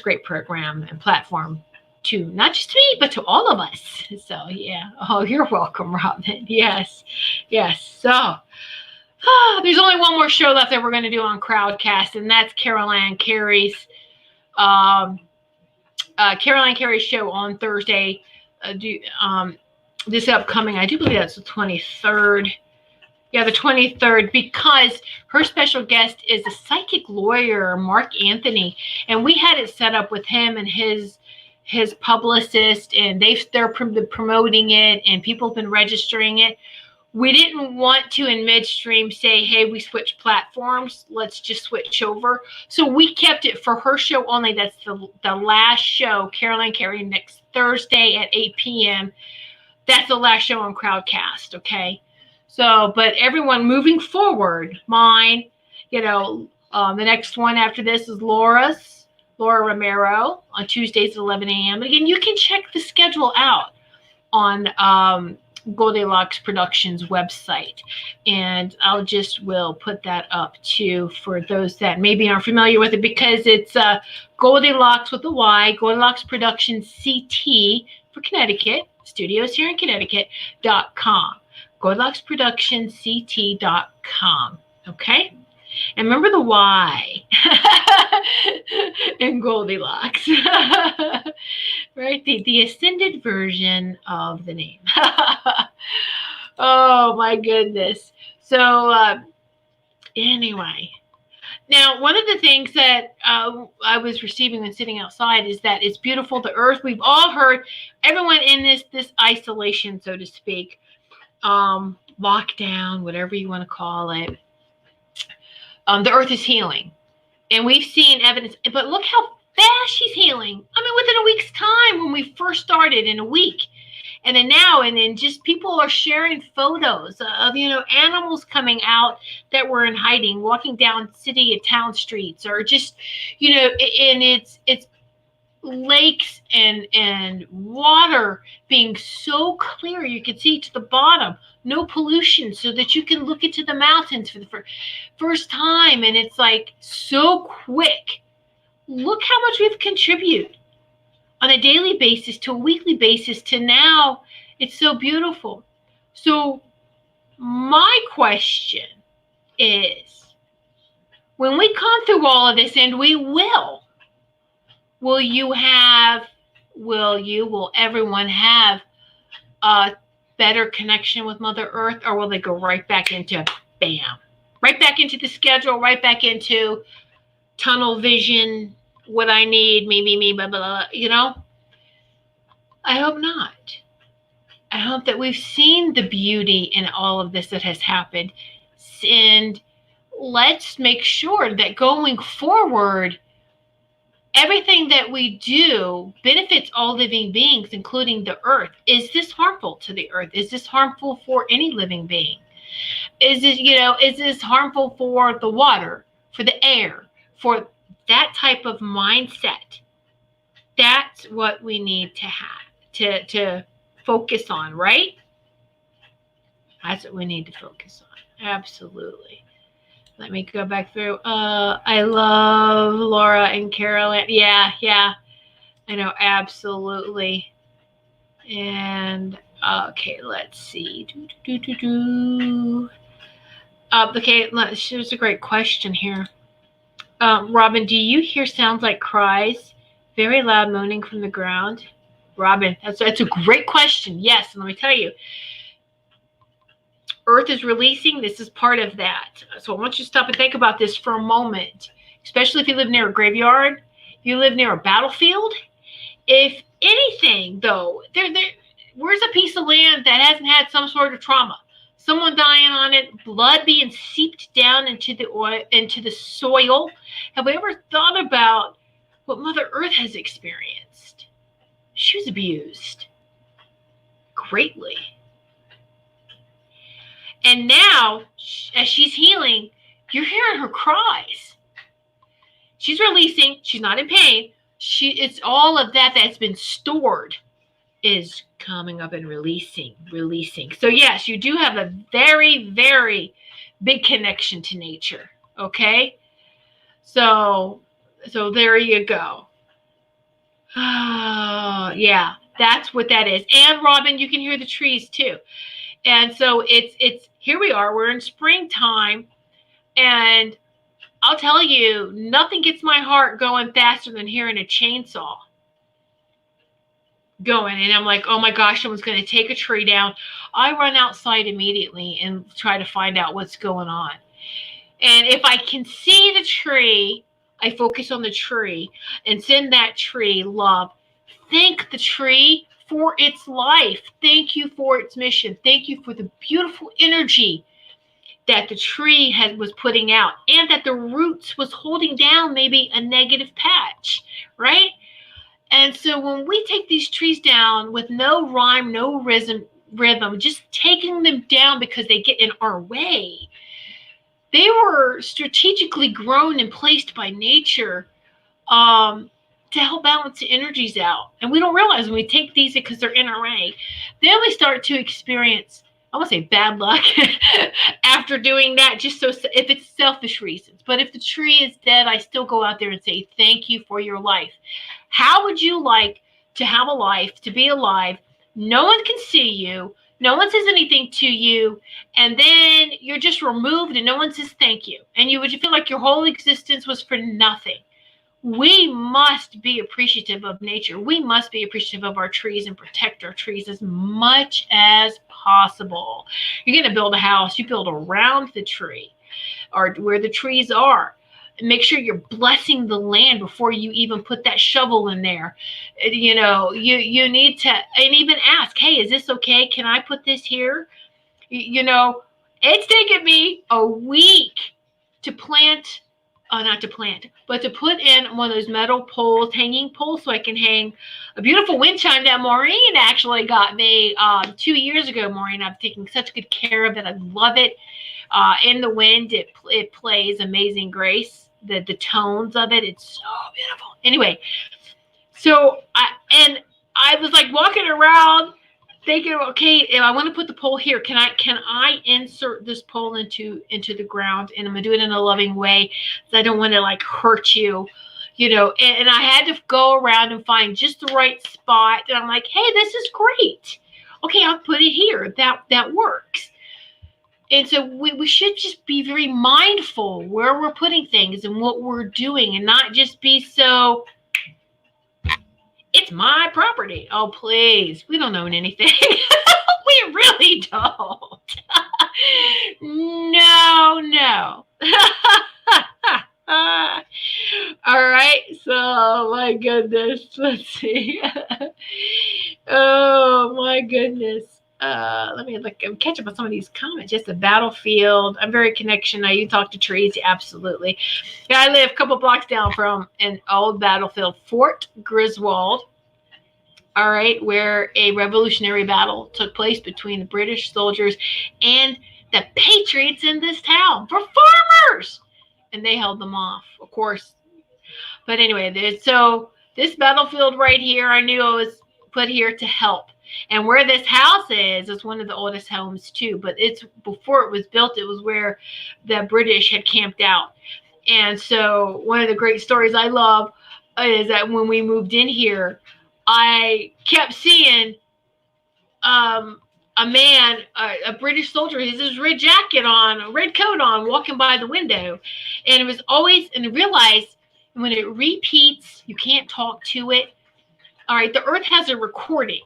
great program and platform to not just me, but to all of us. So, yeah. Oh, you're welcome, Robin. Yes. Yes. So, there's only one more show left that we're going to do on Crowdcast, and that's Caroline Carey's show on Thursday. This upcoming, I do believe that's the 23rd. Yeah, the 23rd, because her special guest is a psychic lawyer, Mark Anthony, and we had it set up with him and his publicist, and they're promoting it, and people have been registering it. We didn't want to in midstream say, hey, we switched platforms. Let's just switch over. So we kept it for her show only. That's the last show, Caroline Carey, next Thursday at 8 p.m. That's the last show on Crowdcast, okay? So, but everyone moving forward, mine, the next one after this is Laura Romero on Tuesdays at 11 a.m. Again, you can check the schedule out on Goldylocks Productions website. And will put that up too for those that maybe aren't familiar with it, because it's Goldylocks with a Y, Goldylocks Productions CT for Connecticut, studios here in Connecticut.com. GoldylocksProductionsCT.com. Okay? And remember the Y in Goldylocks. Right? The ascended version of the name. Oh, my goodness. So, anyway. Now, one of the things that I was receiving when sitting outside is that it's beautiful, the earth. We've all heard, everyone in this isolation, so to speak, lockdown, whatever you want to call it, the earth is healing. And we've seen evidence, but look how fast she's healing. I mean, within a week's time, when we first started, in a week. And then now, and then just people are sharing photos of, animals coming out that were in hiding, walking down city and town streets, or just, and it's lakes and water being so clear you can see to the bottom, no pollution, so that you can look into the mountains for the first time. And it's like so quick. Look how much we've contributed on a daily basis to a weekly basis to now. It's so beautiful. So my question is, when we come through all of this, and we will everyone have a better connection with Mother Earth, or will they go right back into bam, right back into the schedule, right back into tunnel vision, what I need, me, blah, blah, blah, you know? I hope not. I hope that we've seen the beauty in all of this that has happened. And let's make sure that going forward, everything that we do benefits all living beings, including the earth. Is this harmful to the earth? Is this harmful for any living being? Is this harmful for the water, for the air, for that type of mindset? That's what we need to have, to focus on, right? That's what we need to focus on. Absolutely. Let me go back through. I love Laura and Carolyn. Yeah. I know, absolutely. And okay, let's see. Okay, here's a great question here. Robin, do you hear sounds like cries? Very loud moaning from the ground? Robin, that's a great question. Yes, and let me tell you, Earth is releasing. This is part of that. So I want you to stop and think about this for a moment, especially if you live near a graveyard, if you live near a battlefield. If anything, though, where's a piece of land that hasn't had some sort of trauma? Someone dying on it, blood being seeped down into the oil, into the soil. Have we ever thought about what Mother Earth has experienced? She was abused greatly. And now, as she's healing, you're hearing her cries. She's releasing. She's not in pain. It's all of that that's been stored is coming up and releasing. So yes, you do have a very, very big connection to nature. Okay? So there you go. Yeah, that's what that is. And Robin, you can hear the trees too. And so it's here we are. We're in springtime, and I'll tell you, nothing gets my heart going faster than hearing a chainsaw going. And I'm like, oh my gosh, someone's going to take a tree down. I run outside immediately and try to find out what's going on. And if I can see the tree, I focus on the tree and send that tree love. Thank the tree for its life. Thank you for its mission. Thank you for the beautiful energy that the tree was putting out, and that the roots was holding down maybe a negative patch, right? And so when we take these trees down with no rhyme, no rhythm, just taking them down because they get in our way, they were strategically grown and placed by nature to help balance the energies out. And we don't realize when we take these because they're in our way, then we start to experience, I want to say bad luck after doing that, just so if it's selfish reasons. But if the tree is dead, I still go out there and say, thank you for your life. How would you like to have a life, to be alive? No one can see you. No one says anything to you. And then you're just removed and no one says thank you. And you would feel like your whole existence was for nothing. We must be appreciative of nature. We must be appreciative of our trees and protect our trees as much as possible. You're going to build a house, you build around the tree or where the trees are. Make sure you're blessing the land before you even put that shovel in there. You need to, and even ask, hey, is this okay? Can I put this here? It's taken me a week to plant. Not to plant, but to put in one of those metal poles, hanging poles, so I can hang a beautiful wind chime that Maureen actually got me 2 years ago. Maureen, I've taken such good care of it. I love it. In the wind, it plays Amazing Grace. The tones of it, it's so beautiful. Anyway, so I was like walking around thinking, okay, if I want to put the pole here, can I insert this pole into the ground? And I'm gonna do it in a loving way, so I don't want to like hurt you, and I had to go around and find just the right spot. And I'm like, hey, this is great. Okay, I'll put it here. That works. And so we should just be very mindful where we're putting things and what we're doing, and not just be so, it's it's my property. Oh, please. We don't own anything. We really don't. No. All right. So, my goodness. Let's see. Oh, my goodness. Let me look. I'm catching up on some of these comments. Just a battlefield. I'm very connection. Now you talk to trees. Absolutely. Yeah, I live a couple blocks down from an old battlefield, Fort Griswold. All right, where a revolutionary battle took place between the British soldiers and the patriots in this town for farmers, and they held them off, of course. But anyway, so this battlefield right here, I knew I was put here to help. And where this house is one of the oldest homes too. But it's before it was built, it was where the British had camped out. And so one of the great stories I love is that when we moved in here, I kept seeing a man, a British soldier, he has his red jacket on, a red coat on, walking by the window. And it was always, and I realized when it repeats, you can't talk to it. All right, the earth has a recording.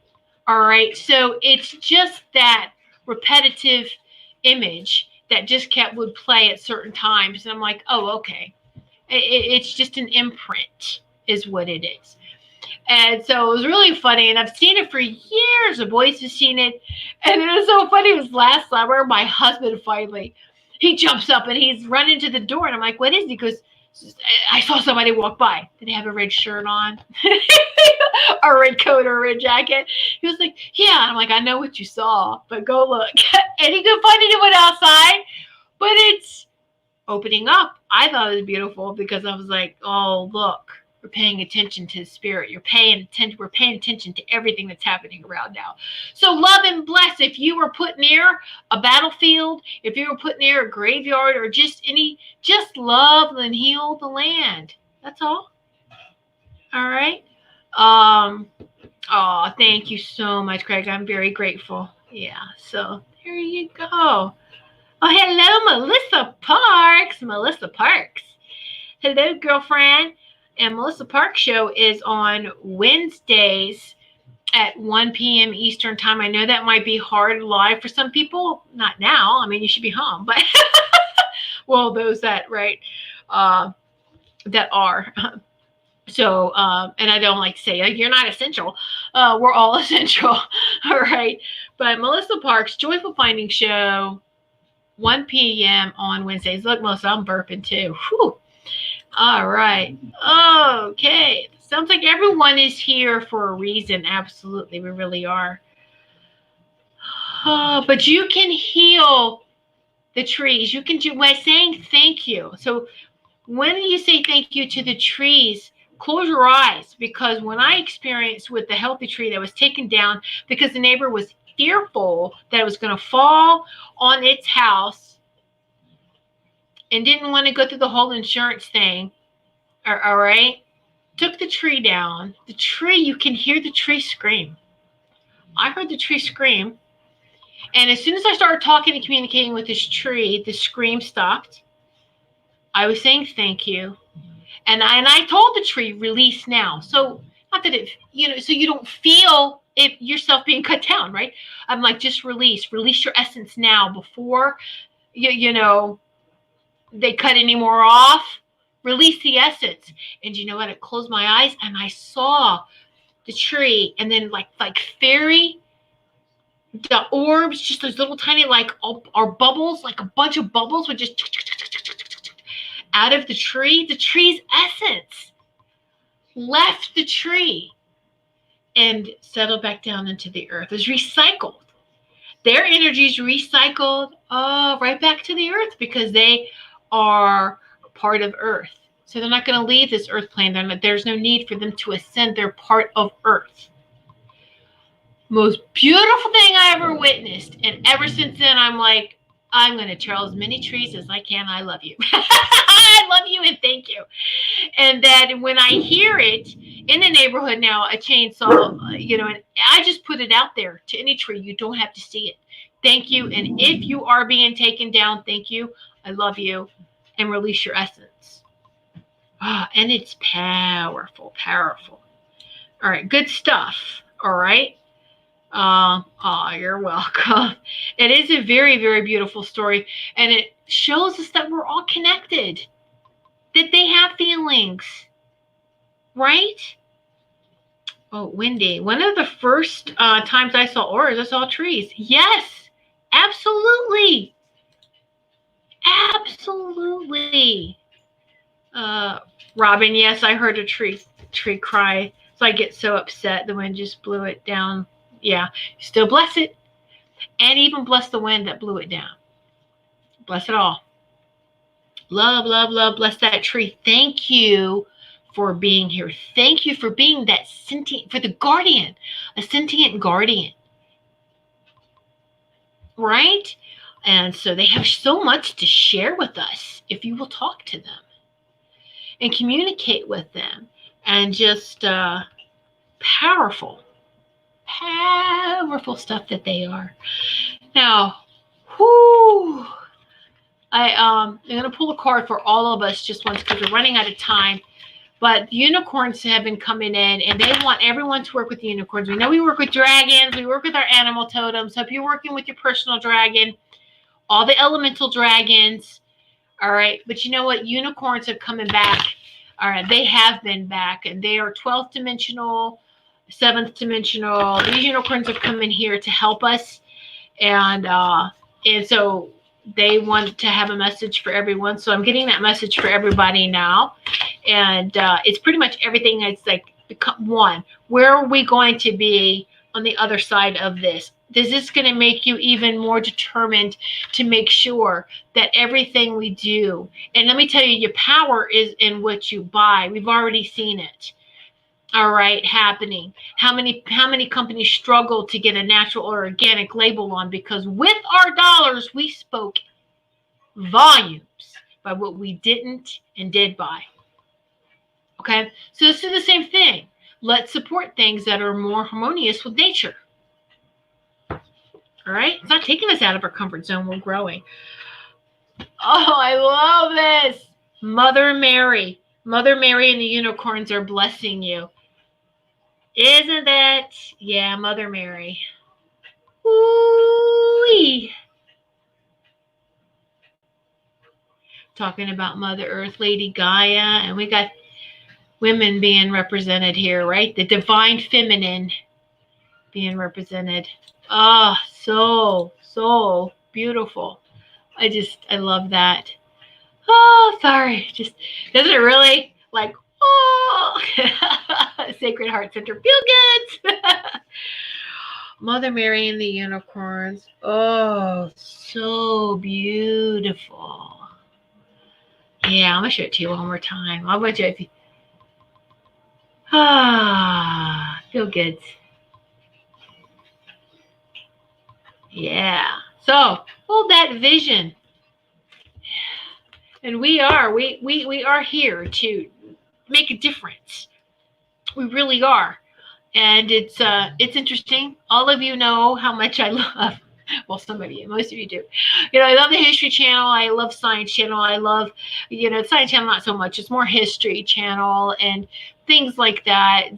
All right, so it's just that repetitive image that just would play at certain times. And I'm like, oh, okay. It's just an imprint is what it is. And so it was really funny. And I've seen it for years. The boys have seen it. And it was so funny. It was last summer. My husband finally, he jumps up and he's running to the door. And I'm like, what is it? He goes, I saw somebody walk by. Did they have a red shirt on? Or a red coat or a red jacket? He was like, yeah. And I'm like, I know what you saw, but go look. And he couldn't find anyone outside. But it's opening up. I thought it was beautiful because I was like, oh, look. We're paying attention to the spirit. We're paying attention to everything that's happening around now. So love and bless. If you were put near a battlefield, if you were put near a graveyard or just love and heal the land. That's all. All right. Oh, thank you so much, Craig. I'm very grateful. Yeah. So there you go. Oh, hello, Melissa Parks. Melissa Parks. Hello, girlfriend. And Melissa Parks' show is on Wednesdays at 1 p.m. Eastern time. I know that might be hard live for some people. Not now. I mean, you should be home. But, well, those that, right, that are. So, and I don't like to say, you're not essential. We're all essential. All right. But Melissa Parks' Joyful Finding Show, 1 p.m. on Wednesdays. Look, Melissa, I'm burping too. Whew. All right. Okay. Sounds like everyone is here for a reason. Absolutely. We really are. But you can heal the trees. You can do by saying thank you. So when you say thank you to the trees, close your eyes, because when I experienced with the healthy tree that was taken down because the neighbor was fearful that it was going to fall on its house and didn't want to go through the whole insurance thing, all right, took the tree down. The tree, you can hear the tree scream. I heard the tree scream. And as soon as I started talking and communicating with this tree, the scream stopped. I was saying thank you. And I told the tree, release now. So not that it, so you don't feel it yourself being cut down, right? I'm like, just release your essence now before, they cut any more off. Release the essence. And you know what? I closed my eyes and I saw the tree, and then like fairy, the orbs, just those little tiny or bubbles, like a bunch of bubbles would just out of the tree. The tree's essence left the tree and settled back down into the earth. It was recycled. Their energy is recycled right back to the earth because they are part of earth. So they're not going to leave this earth plane. There's no need for them to ascend. They're part of earth. Most beautiful thing I ever witnessed. And ever since then, I'm like, I'm going to trail as many trees as I can. I love you. I love you and thank you. And then when I hear it in the neighborhood now, a chainsaw, and I just put it out there to any tree. You don't have to see it. Thank you. And if you are being taken down, thank you. I love you. And release your essence. And it's powerful, powerful. All right, good stuff. All right. You're welcome. It is a very, very beautiful story, and it shows us that we're all connected, that they have feelings, right? Oh, windy. One of the first times I saw auras, I saw trees. Yes, absolutely. Absolutely. Robin, yes, I heard a tree cry. So I get so upset. The wind just blew it down. Yeah, still bless it. And even bless the wind that blew it down. Bless it all. Love, love, love. Bless that tree. Thank you for being here. Thank you for being that sentient, for the guardian, a sentient guardian. Right? And so they have so much to share with us if you will talk to them and communicate with them, and just powerful stuff that they are. Now, I'm going to pull a card for all of us just once because we're running out of time. But unicorns have been coming in, and they want everyone to work with the unicorns. We know we work with dragons. We work with our animal totems. So if you're working with your personal dragon, all the elemental dragons, all right. But you know what? Unicorns are coming back. All right. They have been back, and they are 12th dimensional, 7th dimensional. These unicorns are coming here to help us. And so they want to have a message for everyone. So I'm getting that message for everybody now. And it's pretty much everything. It's like, one, where are we going to be on the other side of this? Is this going to make you even more determined to make sure that everything we do, and let me tell you, your power is in what you buy. We've already seen it. All right, happening. How many companies struggle to get a natural or organic label on because with our dollars we spoke volumes by what we didn't and did buy. Okay, so this is the same thing. Let's support things that are more harmonious with nature. All right, it's not taking us out of our comfort zone. We're growing. Oh, I love this. Mother Mary and the unicorns are blessing you. Isn't that? Yeah, Mother Mary. Ooh-wee. Talking about Mother Earth, Lady Gaia, and we got women being represented here, right? The divine feminine being represented. Oh, so beautiful. I love that. Oh, sorry. Just, doesn't it really, like, oh, Sacred Heart Center, feel good. Mother Mary and the unicorns. Oh, so beautiful. Yeah, I'm going to show it to you one more time. I'll bet you if you... feel good. Yeah. So, hold that vision. And we are here to make a difference. We really are. And it's interesting. All of you know how much I love, well, some of you, most of you do. I love the History Channel. I love Science Channel. I love, Science Channel, not so much. It's more History Channel and things like that,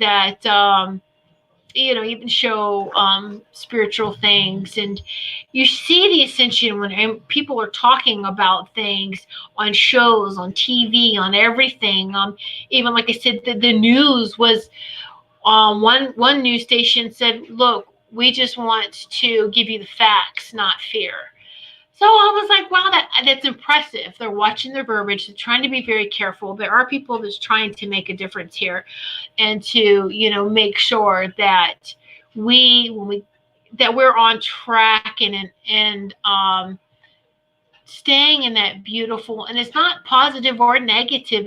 even show spiritual things. And you see the ascension when people are talking about things on shows, on TV, on everything. Even like I said, the news was, one news station said, look, we just want to give you the facts, not fear. So I was like, wow, that's impressive. They're watching their verbiage. They're trying to be very careful. There are people that's trying to make a difference here and to, make sure that we're on track and staying in that beautiful, and it's not positive or negative.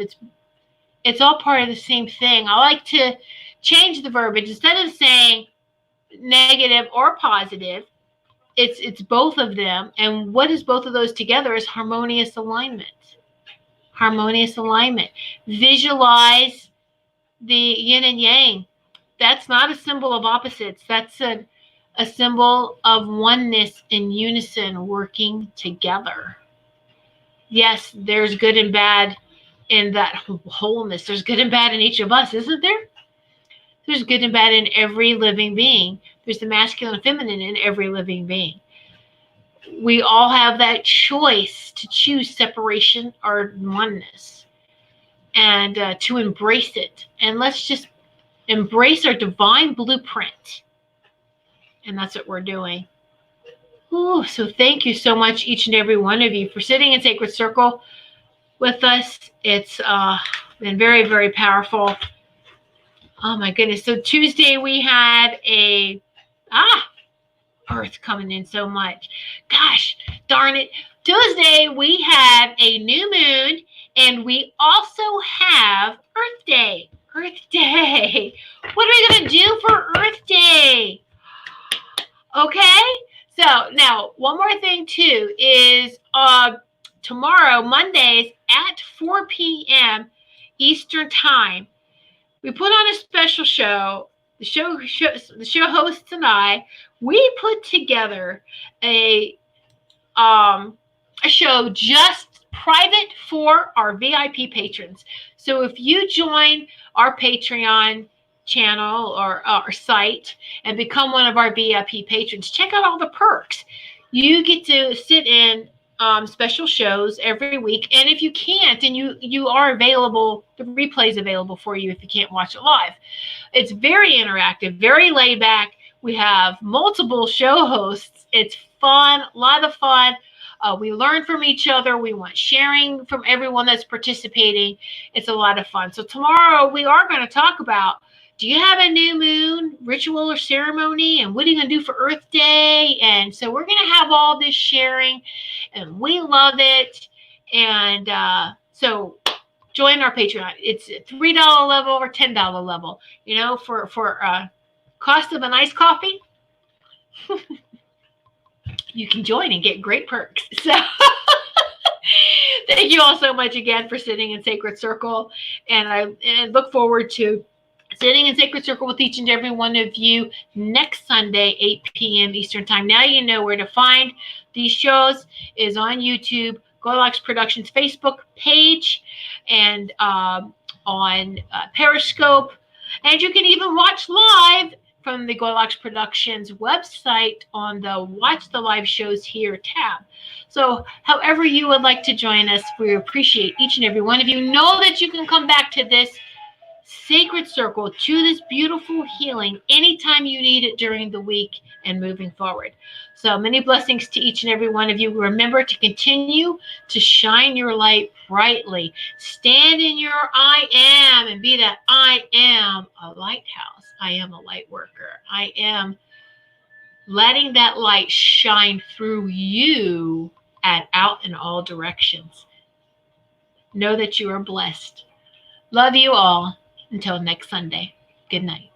It's all part of the same thing. I like to change the verbiage. Instead of saying negative or positive, it's both of them. And what is both of those together is harmonious alignment. Harmonious alignment. Visualize the yin and yang. That's not a symbol of opposites. That's a symbol of oneness and unison working together. Yes, there's good and bad in that wholeness. There's good and bad in each of us, isn't there? There's good and bad in every living being. There's the masculine and feminine in every living being. We all have that choice to choose separation or oneness, and to embrace it. And let's just embrace our divine blueprint. And that's what we're doing. Ooh, so thank you so much, each and every one of you, for sitting in Sacred Circle with us. It's been very, very powerful. Oh my goodness. So Tuesday we had Earth coming in so much. Gosh, darn it. Tuesday we have a new moon, and we also have Earth Day. Earth Day. What are we going to do for Earth Day? Okay. So now one more thing too is tomorrow, Mondays at 4 p.m. Eastern Time, we put on a special show. The show hosts and I, we put together a show just private for our VIP patrons. So if you join our Patreon channel or our site and become one of our VIP patrons, check out all the perks. You get to sit in special shows every week, and if you can't, and you are available, the replay is available for you if you can't watch it live. It's very interactive, very laid back. We have multiple show hosts. It's fun, a lot of fun. We learn from each other. We want sharing from everyone that's participating. It's a lot of fun. So tomorrow we are going to talk about, do you have a new moon ritual or ceremony? And what are you going to do for Earth Day? And so we're going to have all this sharing, and we love it. And so join our Patreon. It's a $3 level or $10 level, for cost of an iced coffee. You can join and get great perks. So thank you all so much again for sitting in Sacred Circle. And I look forward to sitting in Sacred Circle with each and every one of you next Sunday, 8 p.m. Eastern Time. Now you know where to find these shows is on YouTube, Goldylocks Productions Facebook page, and on Periscope. And you can even watch live from the Goldylocks Productions website on the Watch the Live Shows Here tab. So however you would like to join us, we appreciate each and every one of you. Know that you can come back to this Sacred Circle, to this beautiful healing anytime you need it during the week and moving forward. So many blessings to each and every one of you. Remember to continue to shine your light brightly. Stand in your I am and be that I am a lighthouse. I am a light worker. I am letting that light shine through you and out in all directions. Know that you are blessed. Love you all. Until next Sunday. Good night.